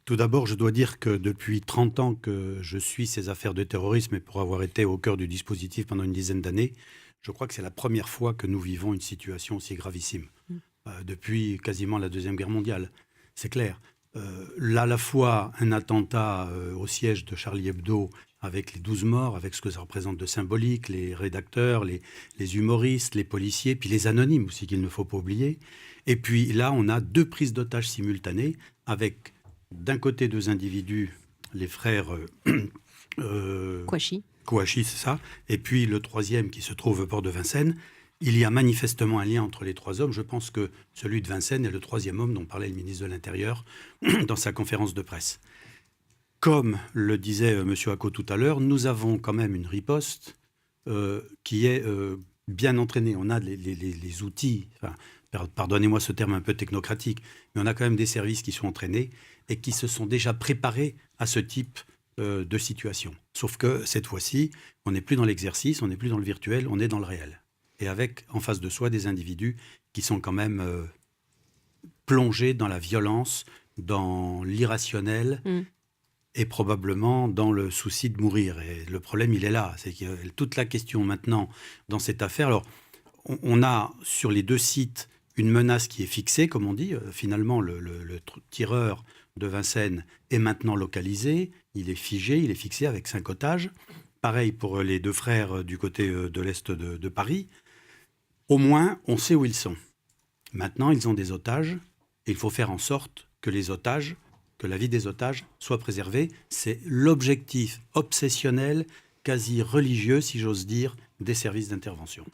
Tout d'abord, je dois dire que depuis 30 ans que je suis ces affaires de terrorisme et pour avoir été au cœur du dispositif pendant une dizaine d'années, je crois que c'est la première fois que nous vivons une situation aussi gravissime. Mmh. Depuis quasiment la Deuxième Guerre mondiale. C'est clair. Là, à la fois un attentat au siège de Charlie Hebdo avec les 12 morts, avec ce que ça représente de symbolique, les rédacteurs, les humoristes, les policiers, puis les anonymes aussi qu'il ne faut pas oublier. Et puis là, on a 2 prises d'otages simultanées avec d'un côté 2 individus, les frères Kouachi. Kouachi, c'est ça, et puis le troisième qui se trouve au port de Vincennes. Il y a manifestement un lien entre les 3 hommes. Je pense que celui de Vincennes est le 3e homme dont parlait le ministre de l'Intérieur dans sa conférence de presse. Comme le disait M. Acco tout à l'heure, nous avons quand même une riposte qui est bien entraînée. On a les outils, enfin, pardonnez-moi ce terme un peu technocratique, mais on a quand même des services qui sont entraînés et qui se sont déjà préparés à ce type de situation. Sauf que cette fois-ci, on n'est plus dans l'exercice, on n'est plus dans le virtuel, on est dans le réel. Et avec en face de soi des individus qui sont quand même plongés dans la violence, dans l'irrationnel et probablement dans le souci de mourir. Et le problème, il est là. C'est que toute la question maintenant dans cette affaire, alors on a sur les 2 sites une menace qui est fixée, comme on dit. Finalement, le tireur de Vincennes est maintenant localisé, il est figé, il est fixé avec 5 otages. Pareil pour les 2 frères du côté de l'est de Paris. Au moins, on sait où ils sont. Maintenant, ils ont des otages et il faut faire en sorte que que la vie des otages soit préservée. C'est l'objectif obsessionnel, quasi religieux, si j'ose dire, des services d'intervention.